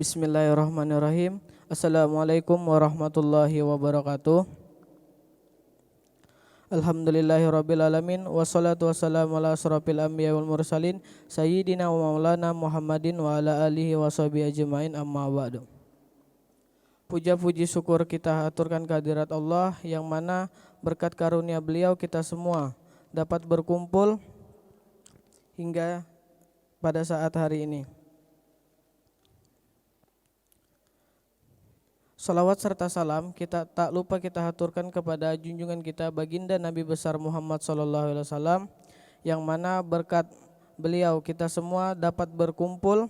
Bismillahirrahmanirrahim. Assalamualaikum warahmatullahi wabarakatuh. Alhamdulillahirabbil alamin wassalatu wassalamu ala asrofil anbiya wal mursalin sayyidina wa maulana Muhammadin wa ala alihi washabihi ajmain amma ba'du. Puja puji syukur kita aturkan kehadirat Allah yang mana berkat karunia beliau kita semua dapat berkumpul hingga pada saat hari ini. Salawat serta salam kita tak lupa kita haturkan kepada junjungan kita baginda Nabi besar Muhammad SAW yang mana berkat beliau kita semua dapat berkumpul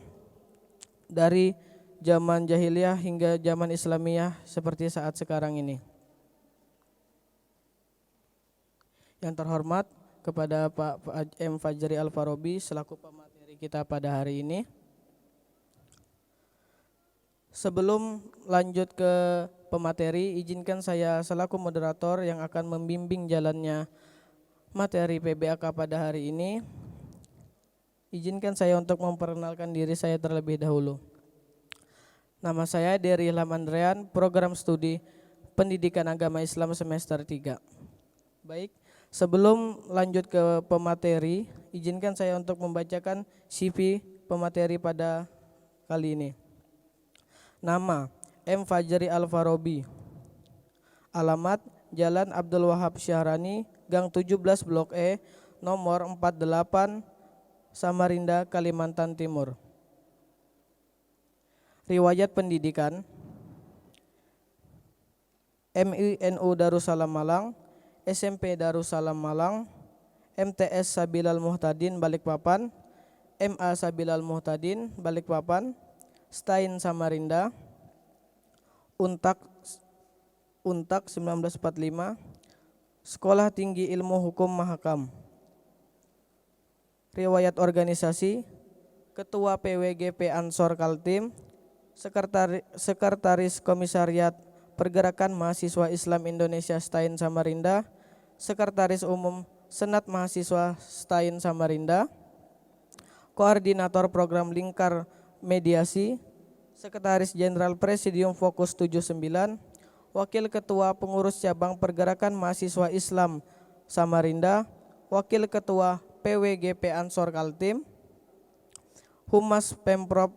dari zaman jahiliyah hingga zaman Islamiyah seperti saat sekarang ini. Yang terhormat kepada Pak M. Fajri Al-Farabi selaku pemateri kita pada hari ini. Sebelum lanjut ke pemateri, izinkan saya selaku moderator yang akan membimbing jalannya materi PBAK pada hari ini. Izinkan saya untuk memperkenalkan diri saya terlebih dahulu. Nama saya Dery Ilham Andrean, Program Studi Pendidikan Agama Islam semester 3. Baik, sebelum lanjut ke pemateri, izinkan saya untuk membacakan CV pemateri pada kali ini. Nama M. Fajri Al-Farabi. Alamat Jalan Abdul Wahab Syahrani, Gang 17 Blok E, nomor 48, Samarinda, Kalimantan Timur. Riwayat pendidikan MINU Darussalam Malang, SMP Darussalam Malang, MTS Sabilal Muhtadin Balikpapan, MA Sabilal Muhtadin Balikpapan, Stein Samarinda, Untak 1945, Sekolah Tinggi Ilmu Hukum Mahakam. Riwayat organisasi, Ketua PWGP Ansor Kaltim, Sekretaris Komisariat Pergerakan Mahasiswa Islam Indonesia Stein Samarinda, Sekretaris Umum Senat Mahasiswa Stein Samarinda, Koordinator Program Lingkar Mediasi, Sekretaris Jenderal Presidium Fokus 79, Wakil Ketua Pengurus Cabang Pergerakan Mahasiswa Islam Samarinda, Wakil Ketua PWGP Ansor Kaltim, Humas Pemprov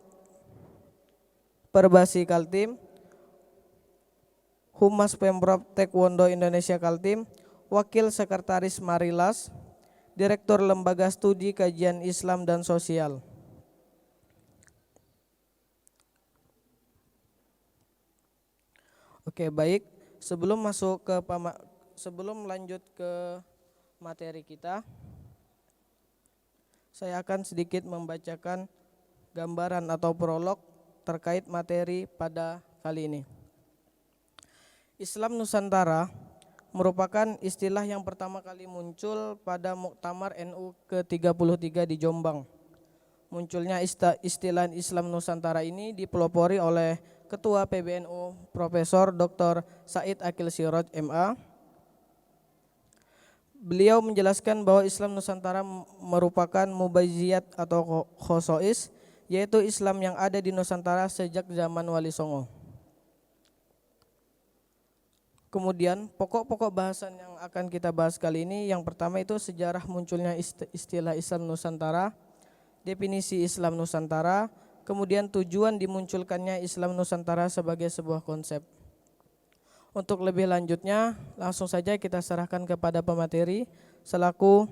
Perbasi Kaltim, Humas Pemprov Taekwondo Indonesia Kaltim, Wakil Sekretaris Marilas, Direktur Lembaga Studi Kajian Islam dan Sosial. Oke, baik. Sebelum lanjut ke materi kita, saya akan sedikit membacakan gambaran atau prolog terkait materi pada kali ini. Islam Nusantara merupakan istilah yang pertama kali muncul pada Muktamar NU ke-33 di Jombang. Munculnya istilah Islam Nusantara ini dipelopori oleh Ketua PBNU Profesor Dr. Said Akil Siraj MA. Beliau menjelaskan bahwa Islam Nusantara merupakan mubayyizat atau khosois, yaitu Islam yang ada di Nusantara sejak zaman Wali Songo. Kemudian pokok-pokok bahasan yang akan kita bahas kali ini, yang pertama itu sejarah munculnya istilah Islam Nusantara, definisi Islam Nusantara, kemudian tujuan dimunculkannya Islam Nusantara sebagai sebuah konsep. Untuk lebih lanjutnya, langsung saja kita serahkan kepada pemateri selaku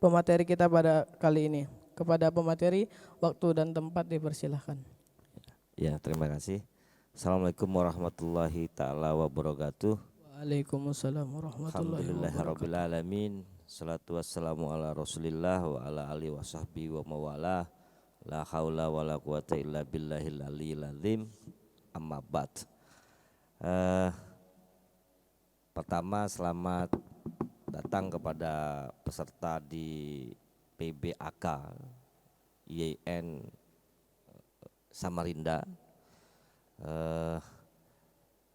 pemateri kita pada kali ini. Kepada pemateri, waktu dan tempat dipersilahkan. Ya, terima kasih. Assalamualaikum warahmatullahi ta'ala wabarakatuh. Waalaikumsalam warahmatullahi wabarakatuh. Alhamdulillahirrabbilalamin. Salatu wassalamu ala rasulillah wa ala alihi wa sahbihi wa mawalah. La haula wa la quwata illa billahil aliyil azim. Amma ba'd. Pertama, selamat datang kepada peserta di PBAK IAIN Samarinda.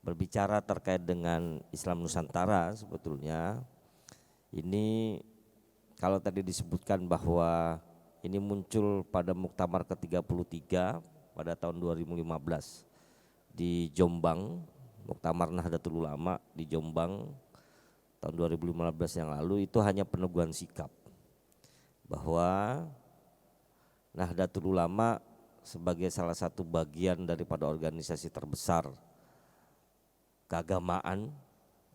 Berbicara terkait dengan Islam Nusantara, sebetulnya ini kalau tadi disebutkan bahwa ini muncul pada Muktamar ke-33 pada tahun 2015 di Jombang, Muktamar Nahdlatul Ulama di Jombang tahun 2015 yang lalu. Itu hanya peneguhan sikap bahwa Nahdlatul Ulama sebagai salah satu bagian daripada organisasi terbesar keagamaan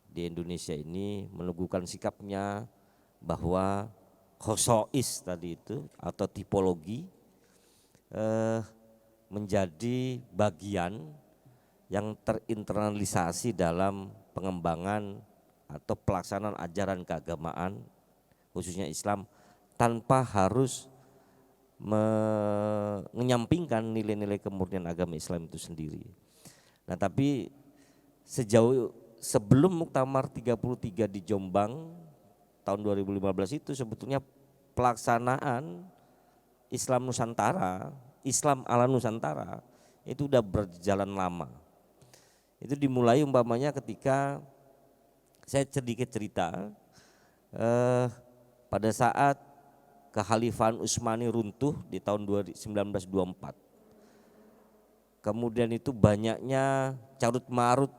di Indonesia ini meneguhkan sikapnya bahwa khosois tadi itu atau tipologi menjadi bagian yang terinternalisasi dalam pengembangan atau pelaksanaan ajaran keagamaan khususnya Islam tanpa harus menyampingkan nilai-nilai kemurnian agama Islam itu sendiri. Nah, tapi sejauh sebelum Muktamar 33 di Jombang tahun 2015 itu sebetulnya pelaksanaan Islam Nusantara, Islam ala Nusantara itu udah berjalan lama. Itu dimulai umpamanya ketika saya sedikit cerita pada saat Kekhalifahan Utsmani runtuh di tahun 1924. Kemudian itu banyaknya carut marut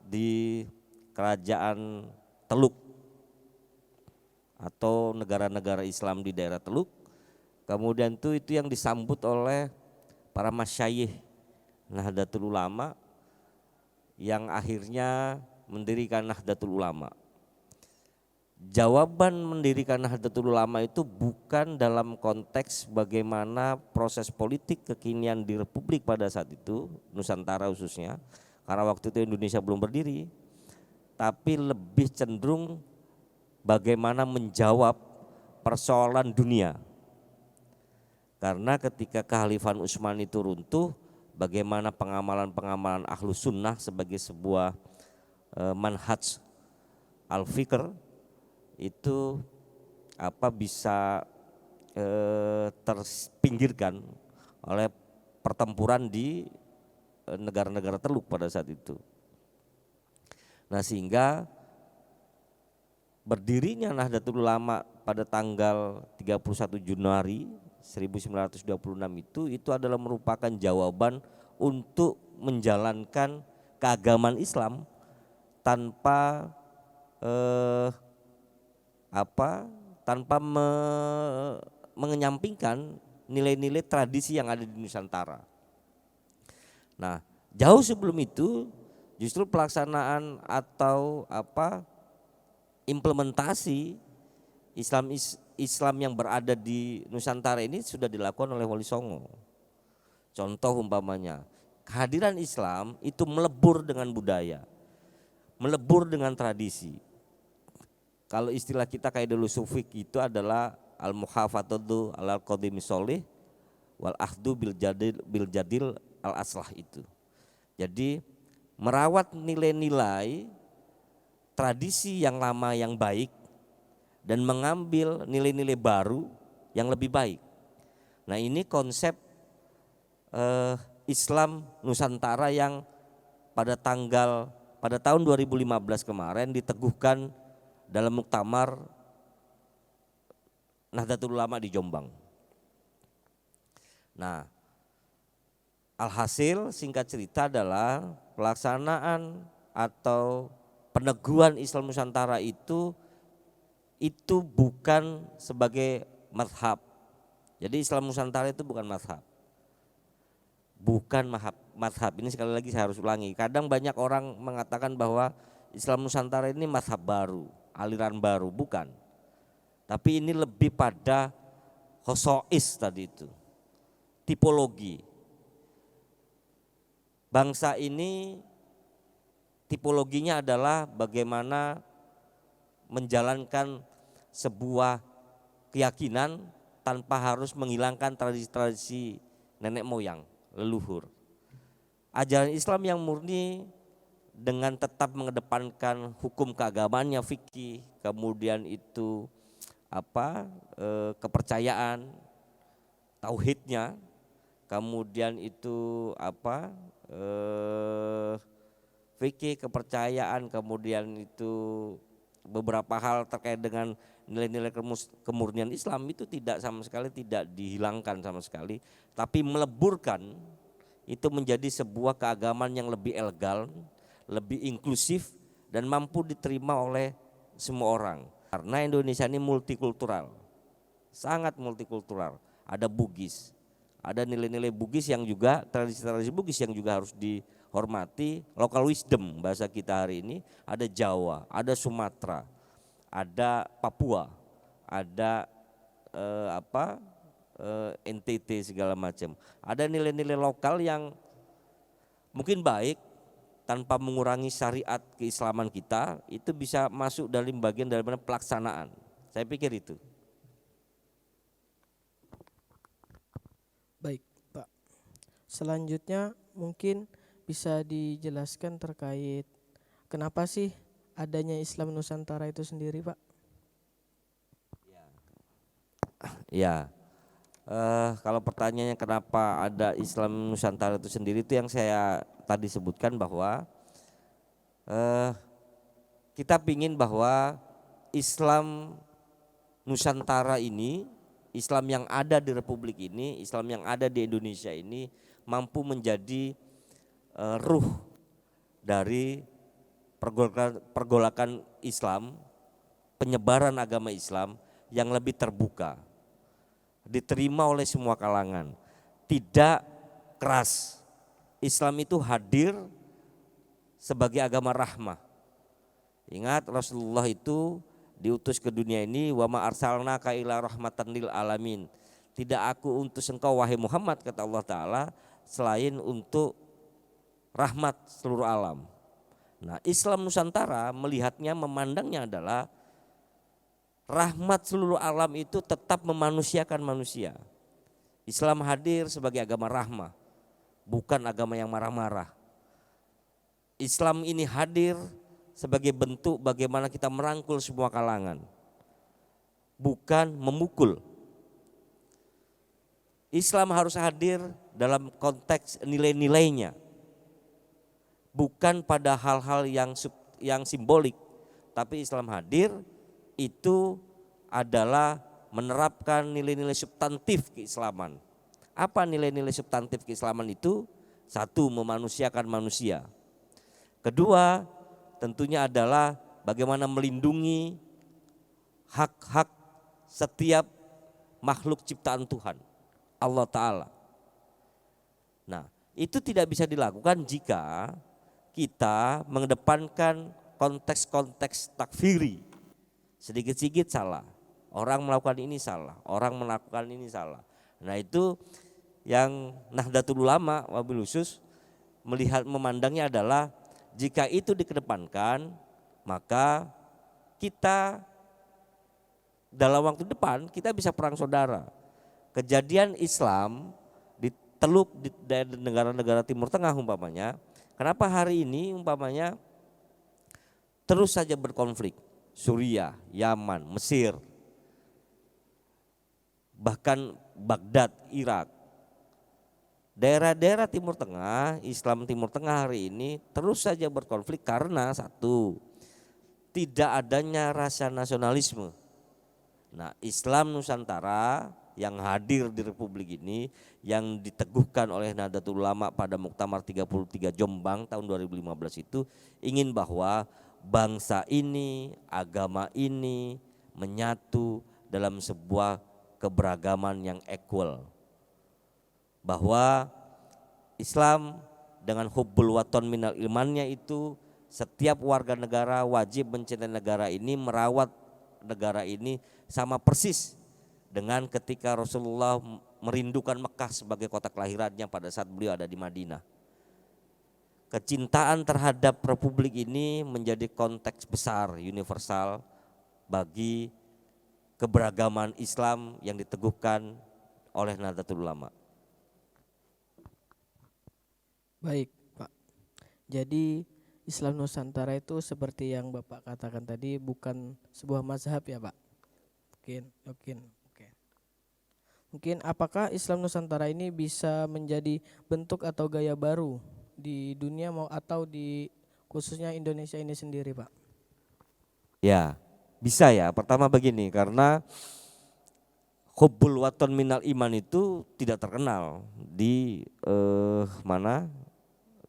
di kerajaan Teluk atau negara-negara Islam di daerah Teluk. Kemudian itu yang disambut oleh para masyayikh Nahdlatul Ulama yang akhirnya mendirikan Nahdlatul Ulama. Jawaban mendirikan Nahdlatul Ulama itu bukan dalam konteks bagaimana proses politik kekinian di Republik pada saat itu, Nusantara khususnya, karena waktu itu Indonesia belum berdiri, tapi lebih cenderung bagaimana menjawab persoalan dunia. Karena ketika Kekhalifahan Utsmani itu runtuh, bagaimana pengamalan-pengamalan Ahlus Sunnah sebagai sebuah manhaj al-fikr itu bisa terpinggirkan oleh pertempuran di negara-negara Teluk pada saat itu. Nah, sehingga berdirinya Nahdlatul Ulama pada tanggal 31 Januari 1926 itu adalah merupakan jawaban untuk menjalankan keagamaan Islam tanpa mengenyampingkan nilai-nilai tradisi yang ada di Nusantara. Nah, jauh sebelum itu justru pelaksanaan atau implementasi Islam yang berada di Nusantara ini sudah dilakukan oleh Wali Songo. Contoh umpamanya, kehadiran Islam itu melebur dengan budaya, melebur dengan tradisi. Kalau istilah kita kayak dulu sufik itu adalah al-muhafadzatu alal qadimi sholih wal ahdu bil jadil al aslah itu. Jadi merawat nilai-nilai tradisi yang lama yang baik dan mengambil nilai-nilai baru yang lebih baik. Nah, ini konsep Islam Nusantara yang pada tahun 2015 kemarin diteguhkan dalam Muktamar Nahdlatul Ulama di Jombang. Nah, alhasil singkat cerita adalah pelaksanaan atau peneguhan Islam Nusantara itu bukan sebagai mazhab. Jadi Islam Nusantara itu bukan mazhab. Bukan mazhab. Ini sekali lagi saya harus ulangi. Kadang banyak orang mengatakan bahwa Islam Nusantara ini mazhab baru, aliran baru, bukan. Tapi ini lebih pada khosois tadi itu, tipologi. Bangsa ini tipologinya adalah bagaimana menjalankan sebuah keyakinan tanpa harus menghilangkan tradisi-tradisi nenek moyang, leluhur. Ajaran Islam yang murni dengan tetap mengedepankan hukum keagamaannya, fikih, kemudian itu kepercayaan, tauhidnya, kemudian itu fikih, kepercayaan, kemudian itu beberapa hal terkait dengan nilai-nilai kemurnian Islam itu tidak sama sekali tidak dihilangkan sama sekali, tapi meleburkan itu menjadi sebuah keagamaan yang lebih elegan, lebih inklusif dan mampu diterima oleh semua orang. Karena Indonesia ini multikultural, sangat multikultural. Ada Bugis, ada nilai-nilai Bugis yang juga, tradisi-tradisi Bugis yang juga harus dihormati. Local wisdom bahasa kita hari ini, ada Jawa, ada Sumatera, ada Papua, ada NTT segala macam. Ada nilai-nilai lokal yang mungkin baik tanpa mengurangi syariat keislaman kita, itu bisa masuk dalam bagian dari pelaksanaan. Saya pikir itu. Baik, Pak. Selanjutnya mungkin bisa dijelaskan terkait kenapa sih adanya Islam Nusantara itu sendiri, Pak? Ya, kalau pertanyaannya kenapa ada Islam Nusantara itu sendiri, itu yang saya tadi sebutkan bahwa kita pingin bahwa Islam Nusantara ini, Islam yang ada di Republik ini, Islam yang ada di Indonesia ini mampu menjadi ruh dari pergolakan Islam, penyebaran agama Islam yang lebih terbuka, diterima oleh semua kalangan, tidak keras. Islam itu hadir sebagai agama rahmah. Ingat, Rasulullah itu diutus ke dunia ini, wa ma arsalnaka illa rahmatan lil alamin. Tidak aku utus engkau wahai Muhammad, kata Allah Ta'ala, selain untuk rahmat seluruh alam. Nah, Islam Nusantara melihatnya, memandangnya adalah rahmat seluruh alam itu tetap memanusiakan manusia. Islam hadir sebagai agama rahmah, bukan agama yang marah-marah. Islam ini hadir sebagai bentuk bagaimana kita merangkul semua kalangan, bukan memukul. Islam harus hadir dalam konteks nilai-nilainya, bukan pada hal-hal yang simbolik. Tapi Islam hadir itu adalah menerapkan nilai-nilai substantif keislaman. Apa nilai-nilai substantif keislaman itu? Satu, memanusiakan manusia. Kedua, tentunya adalah bagaimana melindungi hak-hak setiap makhluk ciptaan Tuhan, Allah Ta'ala. Nah, itu tidak bisa dilakukan jika kita mengedepankan konteks-konteks takfiri. Sedikit-sedikit salah, orang melakukan ini salah, orang melakukan ini salah. Nah, itu yang Nahdlatul Ulama wabil khusus melihat, memandangnya adalah jika itu dikedepankan, maka kita dalam waktu depan kita bisa perang saudara. Kejadian Islam di Teluk di negara-negara Timur Tengah umpamanya, kenapa hari ini umpamanya terus saja berkonflik? Suriah, Yaman, Mesir, bahkan Baghdad, Irak. Daerah-daerah Timur Tengah, Islam Timur Tengah hari ini terus saja berkonflik karena satu, tidak adanya rasa nasionalisme. Nah, Islam Nusantara yang hadir di Republik ini, yang diteguhkan oleh Nahdlatul Ulama pada Muktamar 33 Jombang tahun 2015 itu, ingin bahwa bangsa ini, agama ini menyatu dalam sebuah keberagaman yang equal. Bahwa Islam dengan hubbul waton minal imannya itu, setiap warga negara wajib mencintai negara ini, merawat negara ini sama persis dengan ketika Rasulullah merindukan Mekah sebagai kota kelahirannya pada saat beliau ada di Madinah. Kecintaan terhadap Republik ini menjadi konteks besar universal bagi keberagaman Islam yang diteguhkan oleh Nahdlatul Ulama. Baik, Pak. Jadi Islam Nusantara itu seperti yang Bapak katakan tadi bukan sebuah mazhab ya, Pak? Mungkin. Oke. Mungkin apakah Islam Nusantara ini bisa menjadi bentuk atau gaya baru di dunia atau di khususnya Indonesia ini sendiri, Pak? Ya, bisa ya. Pertama begini, karena hubbul waton minal iman itu tidak terkenal di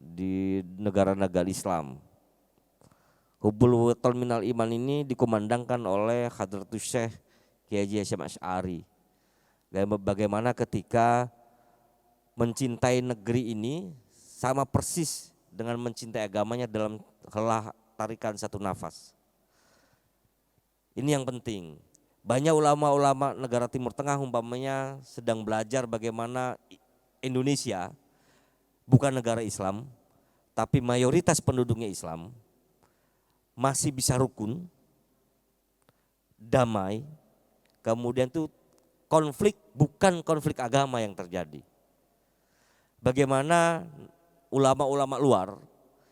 di negara-negara Islam. Hubbul waton minal iman ini dikumandangkan oleh Hadratus Syekh Kiai Haji Hasyim Asy'ari. Bagaimana ketika mencintai negeri ini sama persis dengan mencintai agamanya dalam helah tarikan satu nafas. Ini yang penting. Banyak ulama-ulama negara Timur Tengah umpamanya sedang belajar bagaimana Indonesia bukan negara Islam, tapi mayoritas penduduknya Islam, masih bisa rukun, damai, kemudian itu konflik bukan konflik agama yang terjadi. Bagaimana ulama-ulama luar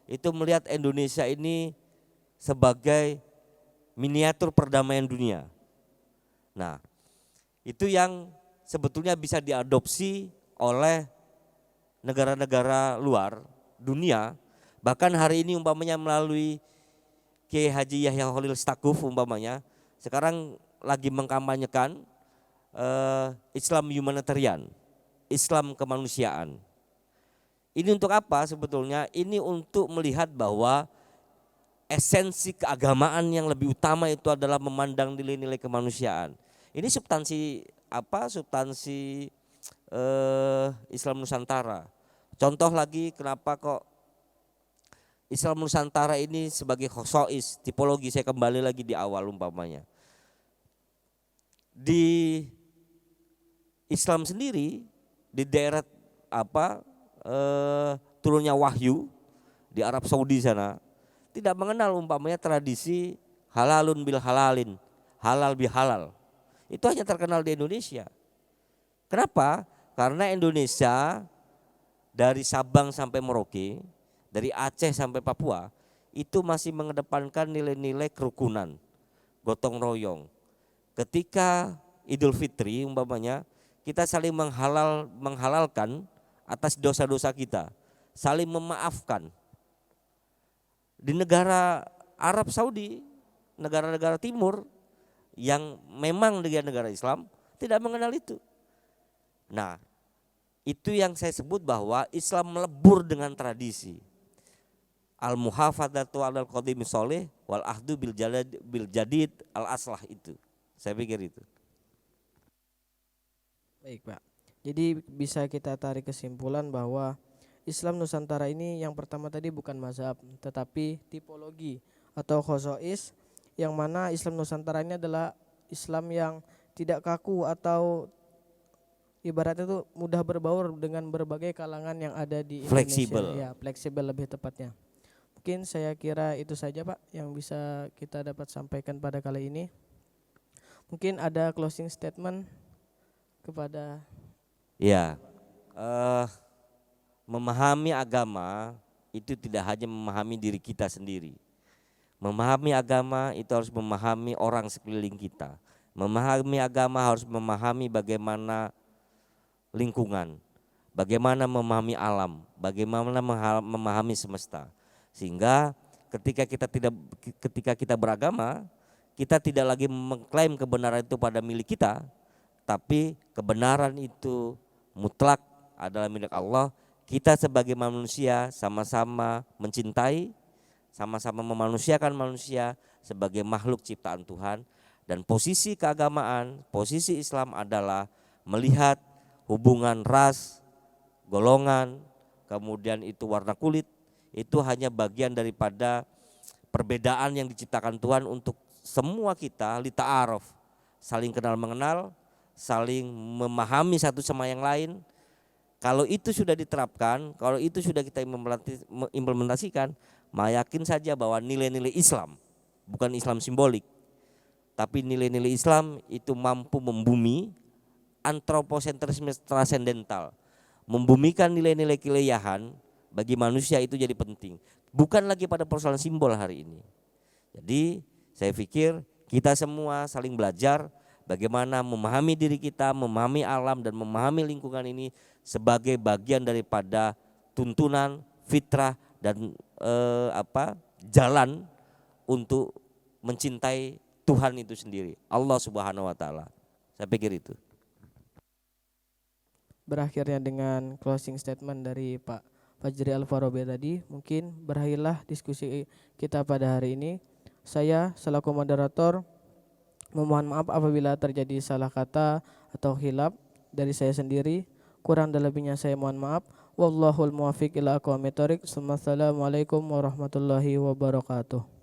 itu melihat Indonesia ini sebagai miniatur perdamaian dunia. Nah, itu yang sebetulnya bisa diadopsi oleh negara-negara luar dunia. Bahkan hari ini umpamanya melalui Kiai Haji Yahya Khalil Stakuf umpamanya sekarang lagi mengkampanyekan Islam humanitarian, Islam kemanusiaan. Ini untuk apa sebetulnya? Ini untuk melihat bahwa esensi keagamaan yang lebih utama itu adalah memandang nilai-nilai kemanusiaan. Ini substansi apa? Substansi Islam Nusantara. Contoh lagi kenapa kok Islam Nusantara ini sebagai khosois, tipologi, saya kembali lagi di awal umpamanya. Di Islam sendiri di daerah turunnya wahyu di Arab Saudi sana tidak mengenal umpamanya tradisi halalun bil halalin, halal bi halal. Itu hanya terkenal di Indonesia. Kenapa? Karena Indonesia dari Sabang sampai Merauke, dari Aceh sampai Papua itu masih mengedepankan nilai-nilai kerukunan, gotong royong. Ketika Idul Fitri umpamanya kita saling menghalalkan atas dosa-dosa kita, saling memaafkan. Di negara Arab Saudi, negara-negara timur yang memang negara Islam tidak mengenal itu. Nah, itu yang saya sebut bahwa Islam melebur dengan tradisi. Al-muhafadzatu 'alal qadimi sholih wal ahdu bil jadid al-aslah itu. Saya pikir itu. Baik, Pak. Jadi bisa kita tarik kesimpulan bahwa Islam Nusantara ini yang pertama tadi bukan mazhab tetapi tipologi atau khosois, yang mana Islam Nusantara ini adalah Islam yang tidak kaku atau ibaratnya itu mudah berbaur dengan berbagai kalangan yang ada di Indonesia. Fleksibel. Ya, fleksibel lebih tepatnya. Mungkin saya kira itu saja Pak yang bisa kita dapat sampaikan pada kali ini. Mungkin ada closing statement kepada Ya, memahami agama itu tidak hanya memahami diri kita sendiri. Memahami agama itu harus memahami orang sekeliling kita. Memahami agama harus memahami bagaimana lingkungan, bagaimana memahami alam, bagaimana memahami semesta. Sehingga ketika kita beragama, kita tidak lagi mengklaim kebenaran itu pada milik kita, tapi kebenaran itu mutlak adalah milik Allah. Kita sebagai manusia sama-sama mencintai, sama-sama memanusiakan manusia sebagai makhluk ciptaan Tuhan. Dan posisi keagamaan, posisi Islam adalah melihat hubungan ras, golongan, kemudian itu warna kulit, itu hanya bagian daripada perbedaan yang diciptakan Tuhan untuk semua kita lita'aruf, saling kenal mengenal, saling memahami satu sama yang lain. Kalau itu sudah diterapkan, kalau itu sudah kita implementasikan, maka yakin saja bahwa nilai-nilai Islam, bukan Islam simbolik, tapi nilai-nilai Islam itu mampu membumi antroposentrisme transendental, membumikan nilai-nilai keilahian bagi manusia itu jadi penting. Bukan lagi pada persoalan simbol hari ini. Jadi saya pikir kita semua saling belajar bagaimana memahami diri kita, memahami alam dan memahami lingkungan ini sebagai bagian daripada tuntunan, fitrah dan jalan untuk mencintai Tuhan itu sendiri, Allah Subhanahu wa taala. Saya pikir itu. berakhirnya dengan closing statement dari Pak Fajri Al-Farabi tadi, mungkin berakhirlah diskusi kita pada hari ini. Saya selaku moderator memohon maaf apabila terjadi salah kata atau hilap dari saya sendiri. Kurang dan lebihnya saya mohon maaf. Wallahul muwaffiq ila aqwamit thoriq. Assalamualaikum warahmatullahi wabarakatuh.